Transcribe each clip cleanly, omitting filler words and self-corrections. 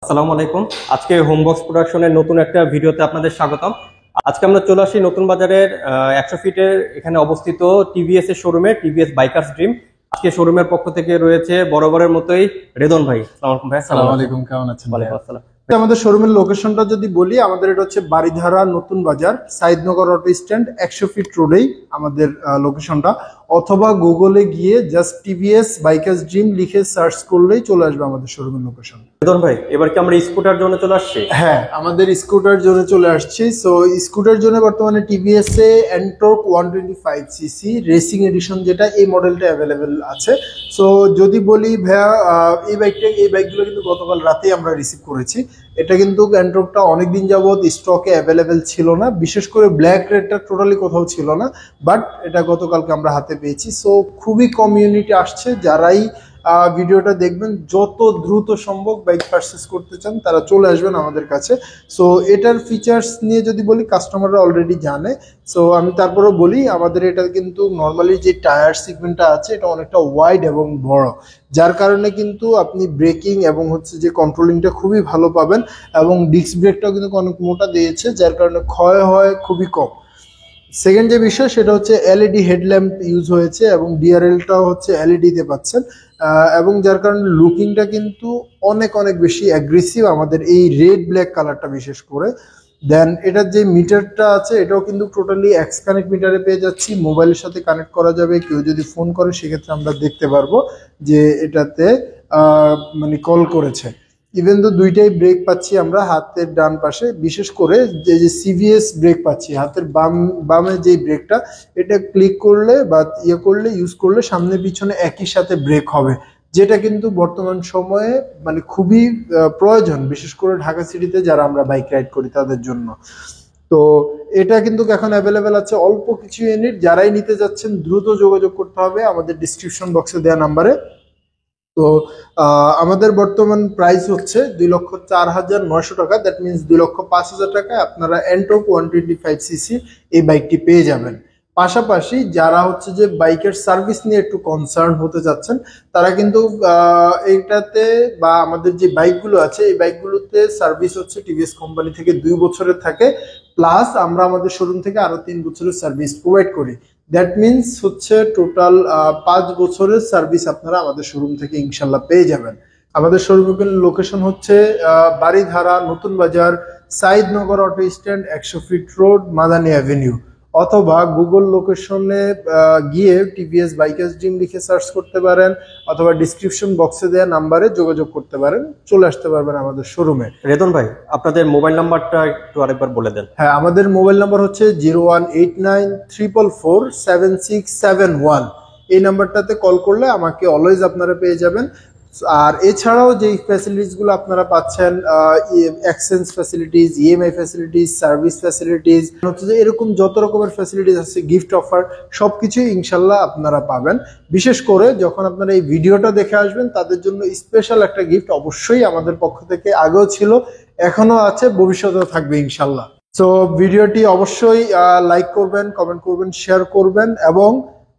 আসসালামু আলাইকুম। আজকে হোমবক্স প্রোডাকশনের নতুন একটা ভিডিওতে আপনাদের স্বাগতম। আজকে আমরা চলে আসি নতুন বাজারের 100 ফিটের এখানে অবস্থিত টিভিএস এর শোরুমে, টিভিএস বাইকার্স ড্রিম। আজকে শোরুমের পক্ষ থেকে রয়েছে বরাবরের মতোই রেদন ভাই। আসসালামু আলাইকুম ভাই। আসসালামু আলাইকুম, কেমন আছেন? ওয়ালাইকুম আসসালাম। আমাদের শোরুমের লোকেশনটা যদি বলি, আমাদের এটা হচ্ছে বারিধারা নতুন বাজার, সাইদনগর অটো স্ট্যান্ড, 100 ফিট রোডেই আমাদের লোকেশনটা। অথবা গুগলে গিয়ে জাস্ট টিভিএস বাইকার্স ড্রিম লিখে সার্চ করলেই চলে আসবে আমাদের শোরুমের লোকেশন। রেদন ভাই, এবার কি আমরা স্কুটার জোনে চলে আসছি? হ্যাঁ, আমাদের স্কুটার জোনে চলে আসছি। সো স্কুটার জোনে বর্তমানে টিভিএস এ এন্টর্ক 125 সিসি রেসিং এডিশন, যেটা এই মডেলটা অ্যাভেলেবেল আছে। সো যদি বলি ভাইয়া, এই বাইকগুলো কিন্তু গতকাল রাতেই আমরা রিসিভ করেছি। এটা কিন্তু এন্ট্রকটা অনেকদিন যাবত স্টকে অ্যাভেলেবেল ছিল না, বিশেষ করে ব্ল্যাক রেডটা টোটালি কোথাও ছিল না, বাট এটা গতকালকে আমরা হাতে পেয়েছি। সো খুবই কম ইউনিট আসছে। যারাই ভিডিওটা দেখবেন, যত দ্রুত সম্ভব বাইক পারচেস করতে চান তারা চলে আসবেন আমাদের কাছে। সো এটার ফিচার্স নিয়ে যদি বলি, কাস্টমাররা অলরেডি জানে। সো আমি তারপরেও বলি, আমাদের এটা কিন্তু নর্মালি যে টায়ার সিগমেন্টটা আছে এটা অনেকটা ওয়াইড এবং বড়, যার কারণে কিন্তু আপনি ব্রেকিং এবং হচ্ছে যে কন্ট্রোলিংটা খুবই ভালো পাবেন। এবং ডিস্ক ব্রেকটাও কিন্তু অনেক মোটা দিয়েছে, যার কারণে ক্ষয় হয় খুবই কম। সেকেন্ড যে বিষয় সেটা হচ্ছে এলইডি হেডল্যাম্প ইউজ হয়েছে এবং ডিআরএলটাও হচ্ছে এলইডিতে পাচ্ছেন, এবং যার কারণে লুকিংটা কিন্তু অনেক অনেক বেশি অ্যাগ্রেসিভ, আমাদের এই রেড ব্ল্যাক কালারটা বিশেষ করে। দেন এটার যে মিটারটা আছে এটাও কিন্তু টোটালি এক্স কানেক্ট মিটারে পেয়ে যাচ্ছি, মোবাইলের সাথে কানেক্ট করা যাবে। কেউ যদি ফোন করে সেক্ষেত্রে আমরা দেখতে পারবো যে এটাতে মানে কল করেছে। ইভেন তো দুইটাই ব্রেক পাচ্ছি আমরা হাতের ডান পাশে, বিশেষ করে যে সিভিএস ব্রেক পাচ্ছি হাতের বামে যে ব্রেকটা, এটা ক্লিক করলে বা ইউজ করলে সামনে পিছনে একই সাথে ব্রেক হবে, যেটা কিন্তু বর্তমান সময়ে মানে খুবই প্রয়োজন, বিশেষ করে ঢাকা সিটিতে যারা আমরা বাইক রাইড করি তাদের জন্য। তো এটা কিন্তু এখন অ্যাভেলেবেল আছে অল্প কিছু ইউনিট। যারাই নিতে যাচ্ছেন দ্রুত যোগাযোগ করতে হবে আমাদের ডিসক্রিপশন বক্সে দেওয়া নাম্বারে। তো আমাদের বর্তমান প্রাইস হচ্ছে 2,04,900 টাকা। দ্যাট মিনস 2,05,000 টাকায় আপনারা এন্টর্ক 125 সিসি এই বাইকটি পেয়ে যাবেন। পাশাপাশি যারা হচ্ছে যে বাইকের সার্ভিস নিয়ে একটু কনসার্ন হতে যাচ্ছেন, তারা কিন্তু এইটাতে বা আমাদের যে বাইকগুলো আছে এই বাইকগুলোতে সার্ভিস হচ্ছে টিভিএস কোম্পানি থেকে 2 বছরের থাকে, প্লাস আমরা আমাদের শোরুম থেকে আরো 3 বছরের সার্ভিস প্রোভাইড করি। দ্যাট মিনস হচ্ছে টোটাল 5 বছরের সার্ভিস আপনারা আমাদের শোরুম থেকে ইনশাল্লাহ পেয়ে যাবেন। আমাদের শোরুমের লোকেশন হচ্ছে বারিধারা নতুন বাজার, Saidnagar auto stand, 100 fit road, Madani avenue. অথবা গুগল লোকেশনে গিয়ে টিভিএস বাইকার্স ড্রিম লিখে সার্চ করতে পারেন, অথবা ডিসক্রিপশন বক্সে দেওয়া নাম্বারে যোগাযোগ করতে পারেন, চলে আসতে পারবেন আমাদের শোরুমে। রেদন ভাই, আপনাদের মোবাইল নাম্বারটা একটু আরেকবার বলে দেন। হ্যাঁ, আমাদের মোবাইল নাম্বার হচ্ছে 0189444671। এই নাম্বারটাতে কল করলে আমাকে অলওয়েজ আপনারা পেয়ে যাবেন। আর এছাড়াও যে ফ্যাসিলিটিসগুলো আপনারা পাচ্ছেন, exchange facilities, EMI facilities, service facilities, হচ্ছে যে এরকম যত রকমের ফ্যাসিলিটিস আছে, গিফট অফার, সবকিছুই ইনশাল্লাহ আপনারা পাবেন। বিশেষ করে যখন আপনারা এই ভিডিওটা দেখে আসবেন তাদের জন্য স্পেশাল একটা গিফট অবশ্যই আমাদের পক্ষ থেকে আগেও ছিল, এখনো আছে, ভবিষ্যতেও থাকবে ইনশাল্লাহ। সো ভিডিওটি অবশ্যই লাইক করবেন, কমেন্ট করবেন, শেয়ার করবেন এবং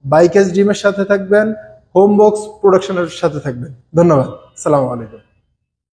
বাইকার্স ড্রিমের সাথে থাকবেন, হোমবক্স প্রোডাকশনের সাথে থাকবেন। ধন্যবাদ। আসসালামু আলাইকুম।